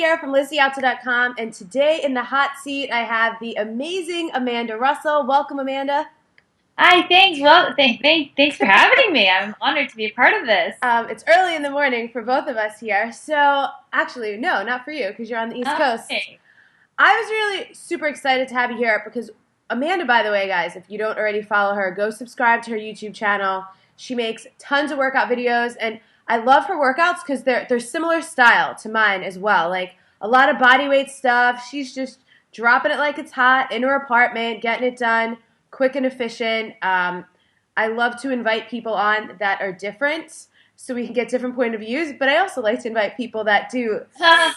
here from Dialto.com, and today in the hot seat I have the amazing Amanda Russell. Welcome, Amanda. Hi, thanks. Well, thanks for having me. I'm honored to be a part of this. It's early in the morning for both of us here, so actually, no, not for you because you're on the East Coast. Okay. I was really super excited to have you here because Amanda, by the way, guys, if you don't already follow her, go subscribe to her YouTube channel. She makes tons of workout videos, and I love her workouts because they're similar style to mine as well. Like a lot of body weight stuff. She's just dropping it like it's hot in her apartment, getting it done, quick and efficient. I love to invite people on that are different so we can get different point of views, but I also like to invite people that do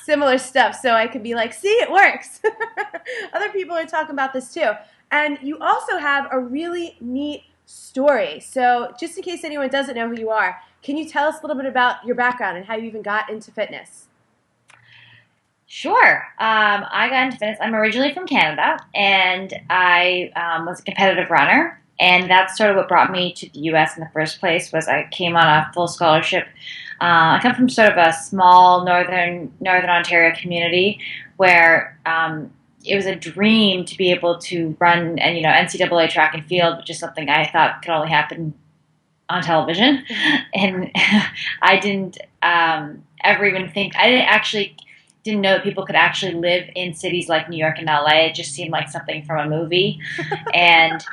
similar stuff so I can be like, see, it works. Other people are talking about this too. And you also have a really neat story. So just in case anyone doesn't know who you are, can you tell us a little bit about your background and how you even got into fitness? Sure. I got into fitness. I'm originally from Canada, and I was a competitive runner, and that's sort of what brought me to the U.S. in the first place. Was I came on a full scholarship. I come from sort of a small northern Ontario community where it was a dream to be able to run and NCAA track and field, which is something I thought could only happen on television, and I didn't ever even think I didn't know that people could actually live in cities like New York and LA. It just seemed like something from a movie, and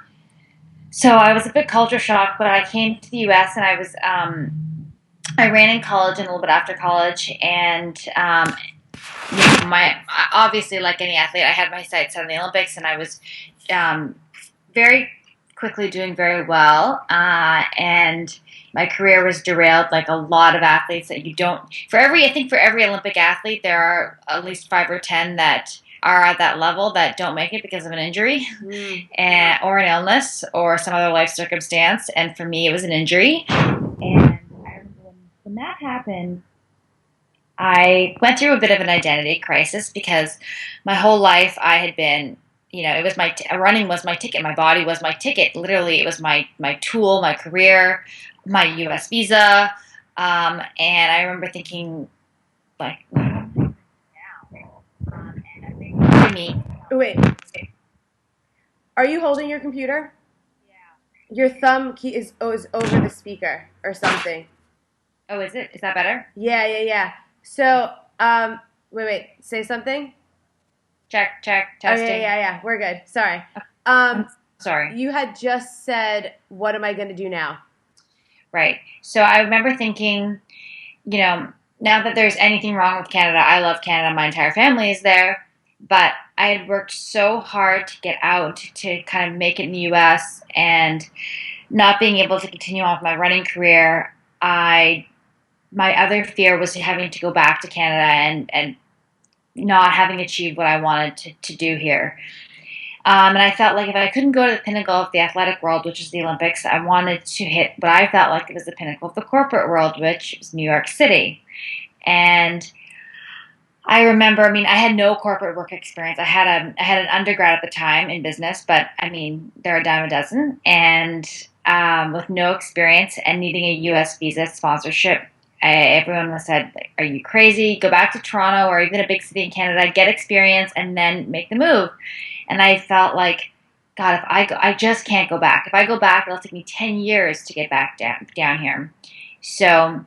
so I was a bit culture shocked. But I came to the U.S. and I ran in college and a little bit after college, and my obviously like any athlete, I had my sights set on the Olympics, and I was very quickly doing very well, and my career was derailed like a lot of athletes that you don't I think for every Olympic athlete there are at least 5 or 10 that are at that level that don't make it because of an injury or an illness or some other life circumstance, and for me it was an injury. And I remember when that happened, I went through a bit of an identity crisis because my whole life I had been, it was running was my ticket. My body was my ticket. Literally, it was my tool, my career, my U.S. visa. And I remember thinking, like, what am I doing now? And I think for me, Wait, are you holding your computer? yeah. Your thumb key is over the speaker or something. Oh, is it? Is that better? Yeah, yeah, yeah. So, wait, say something. Check, Oh, yeah, testing. yeah, yeah. We're good. Sorry. I'm sorry. You had just said, "What am I going to do now?" Right. So I remember thinking, now that there's anything wrong with Canada, I love Canada. My entire family is there. But I had worked so hard to get out, to kind of make it in the U.S., and not being able to continue on with my running career, my other fear was having to go back to Canada and not having achieved what I wanted to do here. And I felt like if I couldn't go to the pinnacle of the athletic world, which is the Olympics, I wanted to hit what I felt like it was the pinnacle of the corporate world, which was New York City. And I remember, I had no corporate work experience. I had an undergrad at the time in business, but they're a dime a dozen, and with no experience and needing a U.S. visa sponsorship. Everyone said, "Are you crazy? Go back to Toronto or even a big city in Canada, get experience, and then make the move." And I felt like, God, if I just can't go back. If I go back, it'll take me 10 years to get back down here. So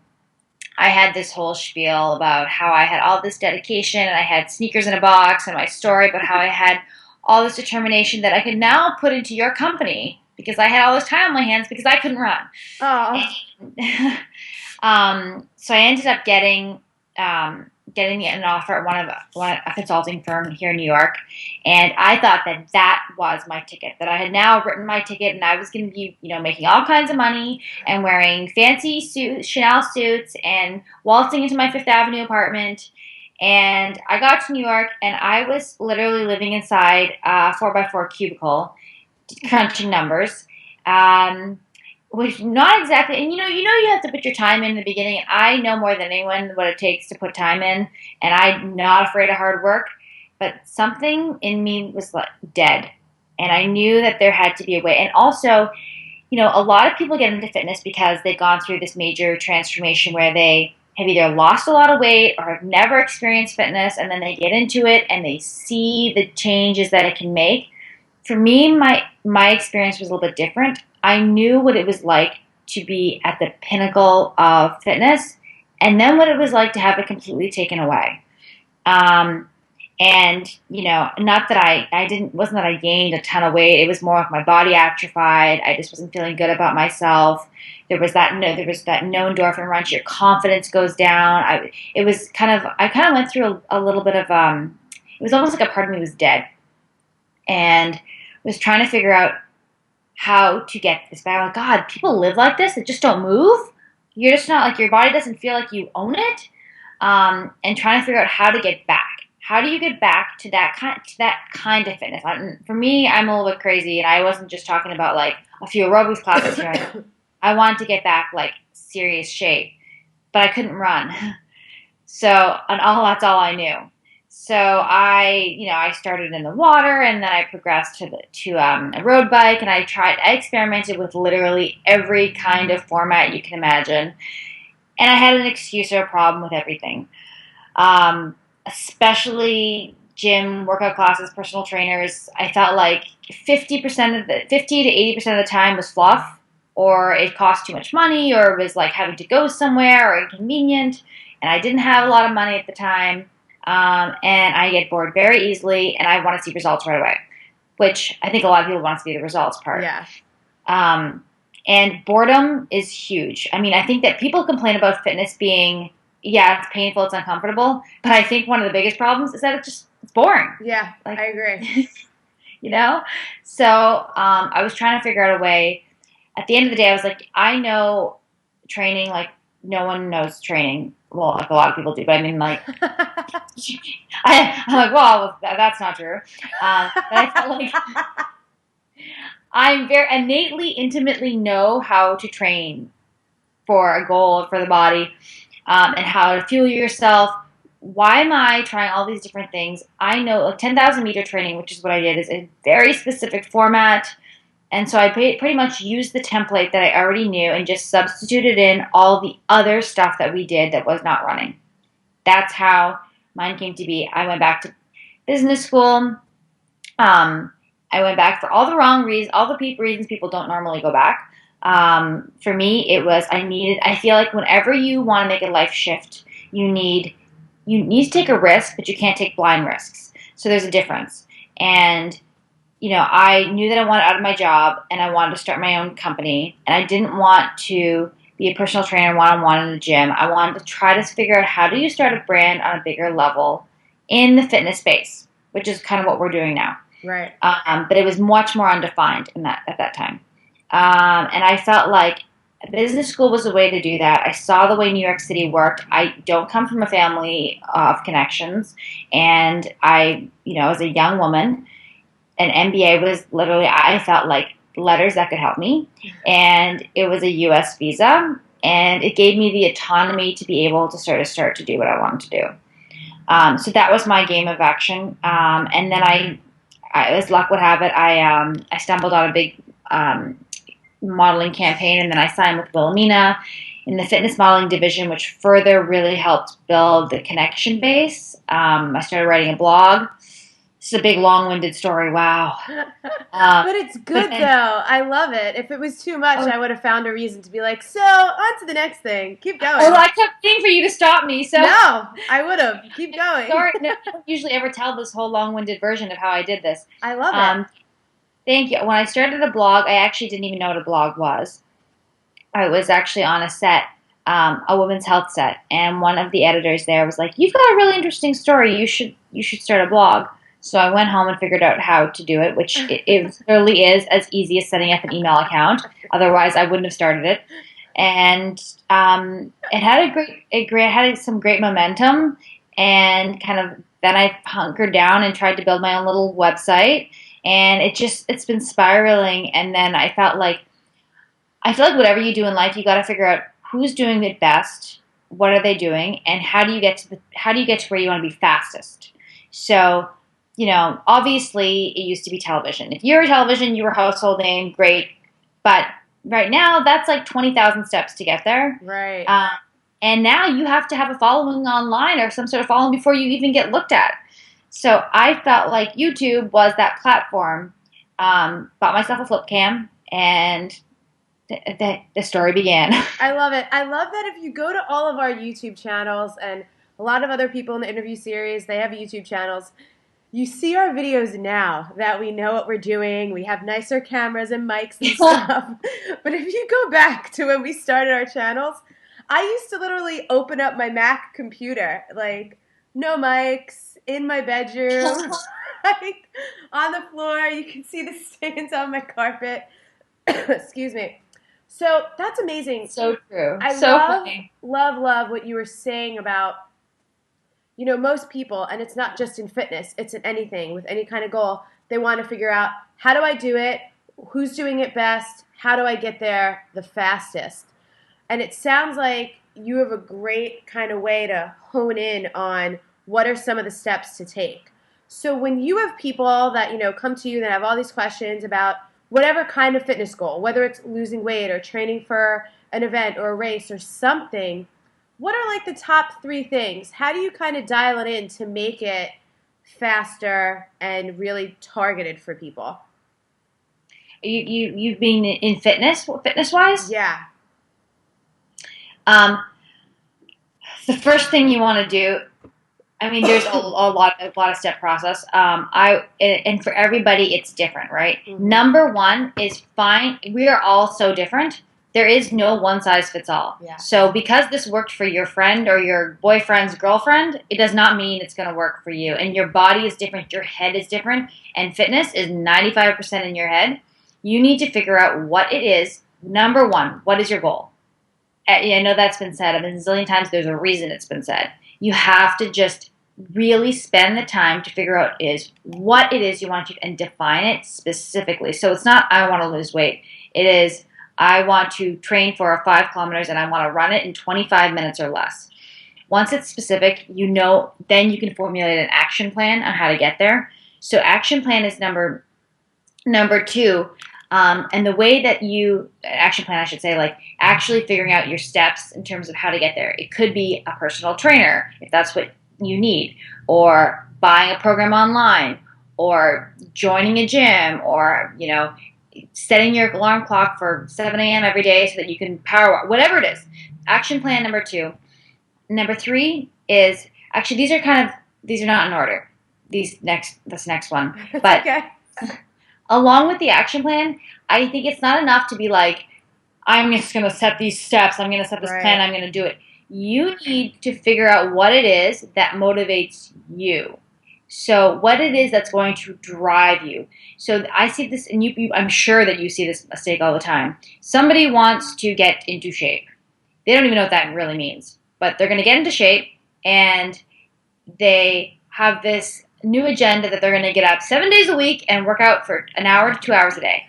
I had this whole spiel about how I had all this dedication and I had sneakers in a box and my story about how I had all this determination that I could now put into your company because I had all this time on my hands because I couldn't run. Oh. So I ended up getting an offer at a consulting firm here in New York, and I thought that was my ticket. That I had now written my ticket, and I was going to be, making all kinds of money and wearing fancy Chanel suits and waltzing into my Fifth Avenue apartment. And I got to New York, and I was literally living inside a 4x4 cubicle, crunching numbers. Which not exactly, and you have to put your time in the beginning. I know more than anyone what it takes to put time in, and I'm not afraid of hard work. But something in me was like dead, and I knew that there had to be a way. And also, a lot of people get into fitness because they've gone through this major transformation where they have either lost a lot of weight or have never experienced fitness, and then they get into it and they see the changes that it can make. For me, my experience was a little bit different. I knew what it was like to be at the pinnacle of fitness, and then what it was like to have it completely taken away. And not that wasn't that I gained a ton of weight. It was more of my body atrophied. I just wasn't feeling good about myself. There was that no endorphin rush. Your confidence goes down. I kind of went through a little bit of it was almost like a part of me was dead, and was trying to figure out how to get this back. Like, God, people live like this. They just don't move. You're just not like, your body doesn't feel like you own it. And trying to figure out how to get back. How do you get back to that kind of fitness? For me, I'm a little bit crazy, and I wasn't just talking about like a few aerobics classes here. I wanted to get back like serious shape, but I couldn't run. That's all I knew. So I started in the water, and then I progressed to a road bike, and I experimented with literally every kind of format you can imagine, and I had an excuse or a problem with everything. Especially gym workout classes, personal trainers. I felt like 50 to 80% of the time was fluff, or it cost too much money, or it was like having to go somewhere or inconvenient, and I didn't have a lot of money at the time. And I get bored very easily, and I want to see results right away, which I think a lot of people want to see the results part. Yeah. And boredom is huge. I mean, I think that people complain about fitness being, it's painful, it's uncomfortable, but I think one of the biggest problems is that it's boring. Yeah, I agree. So I was trying to figure out a way. At the end of the day, I was like, I know training like no one knows training. Well, like a lot of people do, but I mean, like, I'm like, well, that's not true. But I felt like I'm very innately, intimately know how to train for a goal, for the body, and how to fuel yourself. Why am I trying all these different things? I know like 10,000 meter training, which is what I did, is a very specific format. And so I pretty much used the template that I already knew and just substituted in all the other stuff that we did that was not running. That's how mine came to be. I went back to business school. I went back for all the wrong reasons, all the reasons people don't normally go back. For me, it was I feel like whenever you want to make a life shift, you need to take a risk, but you can't take blind risks. So there's a difference. And I knew that I wanted out of my job, and I wanted to start my own company, and I didn't want to be a personal trainer one-on-one in a gym. I wanted to try to figure out how do you start a brand on a bigger level in the fitness space, which is kind of what we're doing now. Right. But it was much more undefined at that time. And I felt like business school was a way to do that. I saw the way New York City worked. I don't come from a family of connections, and I, as a young woman, an MBA was literally, I felt like letters that could help me. And it was a U.S. visa. And it gave me the autonomy to be able to sort of start to do what I wanted to do. So that was my game of action. And then I as luck would have it, I stumbled on a big modeling campaign. And then I signed with Wilhelmina in the fitness modeling division, which further really helped build the connection base. I started writing a blog. It's a big, long-winded story. Wow. But it's good, though. I love it. If it was too much, I would have found a reason to be like, so, on to the next thing. Keep going. Well, I kept waiting for you to stop me. So no, I would have. Keep going. Sorry, no, I don't usually ever tell this whole long-winded version of how I did this. I love it. Thank you. When I started a blog, I actually didn't even know what a blog was. I was actually on a set, a women's health set, and one of the editors there was like, "You've got a really interesting story. You should start a blog." So I went home and figured out how to do it, which it literally is as easy as setting up an email account. Otherwise, I wouldn't have started it. And it had some great momentum. And kind of then I hunkered down and tried to build my own little website. And it's been spiraling. And then I feel like whatever you do in life, you got to figure out who's doing it best, what are they doing, and how do you get to where you want to be fastest. So, obviously it used to be television. If you're a television, you were a household name, great. But right now, that's like 20,000 steps to get there. Right. And now you have to have a following online or some sort of following before you even get looked at. So I felt like YouTube was that platform. Bought myself a flip cam, and the story began. I love it. I love that if you go to all of our YouTube channels, and a lot of other people in the interview series, they have YouTube channels. You see our videos now that we know what we're doing. We have nicer cameras and mics and stuff. But if you go back to when we started our channels, I used to literally open up my Mac computer, like no mics, in my bedroom, like on the floor. You can see the stains on my carpet. Excuse me. So that's amazing. So true. I So love, funny. love what you were saying about, most people, and it's not just in fitness, it's in anything, with any kind of goal, they want to figure out, how do I do it? Who's doing it best? How do I get there the fastest? And it sounds like you have a great kind of way to hone in on what are some of the steps to take. So when you have people that, come to you that have all these questions about whatever kind of fitness goal, whether it's losing weight or training for an event or a race or something, what are like the top 3 things? How do you kind of dial it in to make it faster and really targeted for people? You've been in fitness wise? Yeah. Um, the first thing you want to do, I mean, there's a lot of step process. And for everybody, it's different, right? Mm-hmm. Number one is fine. We are all so different. There is no one size fits all. Yeah. So because this worked for your friend or your boyfriend's girlfriend, it does not mean it's going to work for you. And your body is different. Your head is different. And fitness is 95% in your head. You need to figure out what it is. Number one, what is your goal? I know that's been said. I mean, a zillion times. There's a reason it's been said. You have to just really spend the time to figure out what it is you want to, and define it specifically. So it's not, I want to lose weight. It is, I want to train for 5 kilometers and I want to run it in 25 minutes or less. Once it's specific, then you can formulate an action plan on how to get there. So action plan is number 2. And the way that action plan, I should say, like actually figuring out your steps in terms of how to get there. It could be a personal trainer, if that's what you need, or buying a program online, or joining a gym, or, setting your alarm clock for 7 a.m. every day so that you can power walk, whatever it is. Action plan number 2. Number 3 is, actually, these are not in order. This next one. But okay. Along with the action plan, I think it's not enough to be like, I'm just going to set these steps, I'm going to set this plan, I'm going to do it. You need to figure out what it is that motivates you. So what it is that's going to drive you. So I see this, and I'm sure that you see this mistake all the time. Somebody wants to get into shape. They don't even know what that really means. But they're going to get into shape, and they have this new agenda that they're going to get up 7 days a week and work out for an hour to 2 hours a day.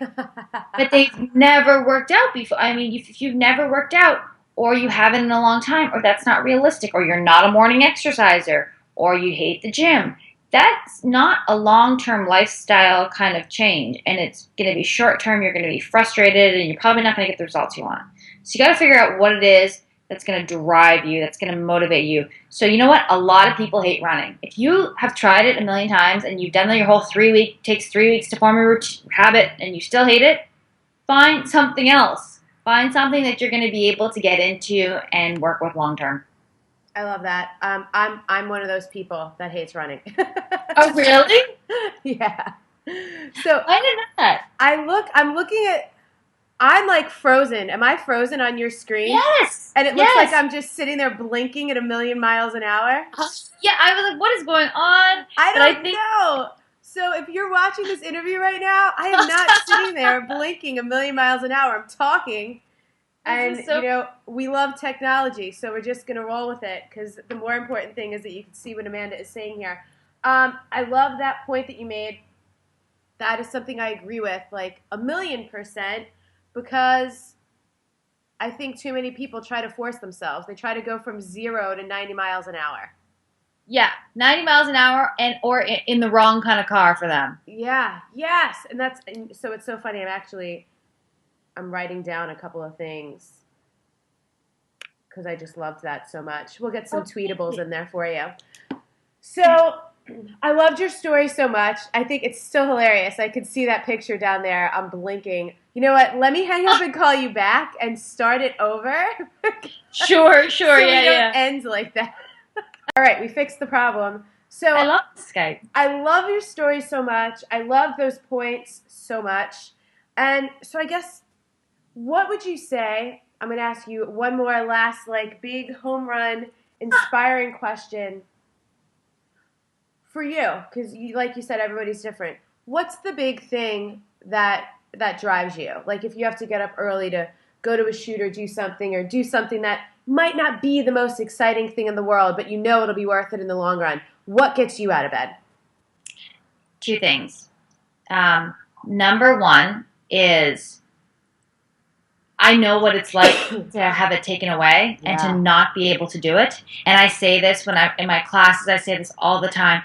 But they've never worked out before. I mean, if you've never worked out, or you haven't in a long time, or that's not realistic, or you're not a morning exerciser, or you hate the gym, that's not a long-term lifestyle kind of change. And it's going to be short-term. You're going to be frustrated, and you're probably not going to get the results you want. So you got to figure out what it is that's going to drive you, that's going to motivate you. So you know what? A lot of people hate running. If you have tried it a million times and you've done your whole 3 week, takes 3 weeks to form a habit, and you still hate it, find something else. Find something that you're going to be able to get into and work with long term. I love that. I'm one of those people that hates running. Oh, really? Yeah. So I didn't know that. I'm looking at. I'm like frozen. Am I frozen on your screen? Yes. And it looks like I'm just sitting there blinking at 1,000,000 miles an hour. Yeah, I was like, what is going on? I don't know. So if you're watching this interview right now, I am not sitting there blinking 1,000,000 miles an hour. I'm talking. And, we love technology, so we're just going to roll with it, because the more important thing is that you can see what Amanda is saying here. I love that point that you made. That is something I agree with, like 1,000,000%, because I think too many people try to force themselves. They try to go from 0 to 90 miles an hour. Yeah, 90 miles an hour, or in the wrong kind of car for them. Yeah, yes. And so it's so funny. I'm writing down a couple of things. because I just loved that so much. We'll get some Okay. tweetables in there for you. So I loved your story so much. I think it's still hilarious. I could see that picture down there. I'm blinking. You know what? Let me hang up and call you back and start it over. Sure, So we yeah, don't yeah. end like that. All right, we fixed the problem. So I love Skype. I love your story so much. I love those points so much. And so I guess, what would you say? I'm going to ask you one more last, like, big home run, inspiring question for you, because like you said, everybody's different. What's the big thing that drives you? Like, if you have to get up early to go to a shoot or do something that might not be the most exciting thing in the world, but you know it'll be worth it in the long run. What gets you out of bed? Two things. Number one is I know what it's like to have it taken away and to not be able to do it. And I say this in my classes, I say this all the time.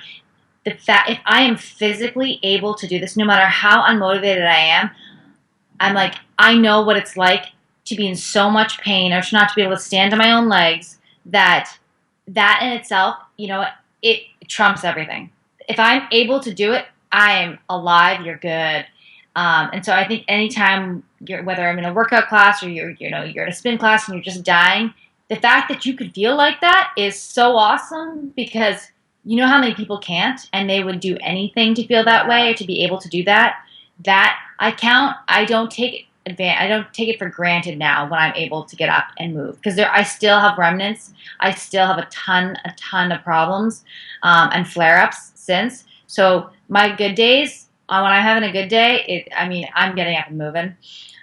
The fact, if I am physically able to do this, no matter how unmotivated I am, I'm like, I know what it's like to be in so much pain or to not to be able to stand on my own legs, that in itself, it trumps everything. If I'm able to do it, I am alive, you're good. And so I think anytime whether I'm in a workout class or you're in a spin class and you're just dying, the fact that you could feel like that is so awesome, because you know how many people can't, and they would do anything to feel that way or to be able to do that. That I don't take it for granted now when I'm able to get up and move, because I still have remnants. I still have a ton of problems and flare-ups since. So my good days, when I'm having a good day, I'm getting up and moving.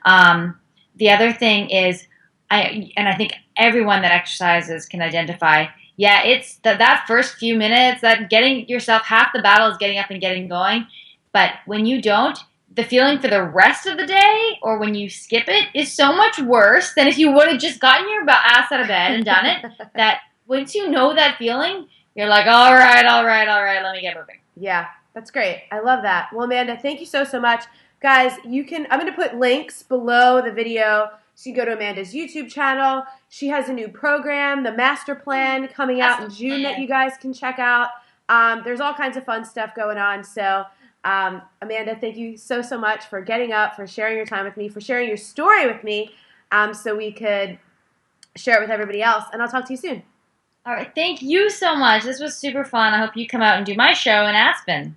The other thing is, I think everyone that exercises can identify. Yeah, it's that first few minutes, that getting yourself, half the battle is getting up and getting going. But when you don't, the feeling for the rest of the day, or when you skip it, is so much worse than if you would have just gotten your ass out of bed and done it. That once you know that feeling, you're like, all right, let me get moving. Yeah, that's great. I love that. Well, Amanda, thank you so much. Guys, I'm going to put links below the video so you go to Amanda's YouTube channel. She has a new program, the Master Plan, coming out in June that you guys can check out. There's all kinds of fun stuff going on. So, Amanda, thank you so much for getting up, for sharing your time with me, for sharing your story with me, so we could share it with everybody else. And I'll talk to you soon. All right. Thank you so much. This was super fun. I hope you come out and do my show in Aspen.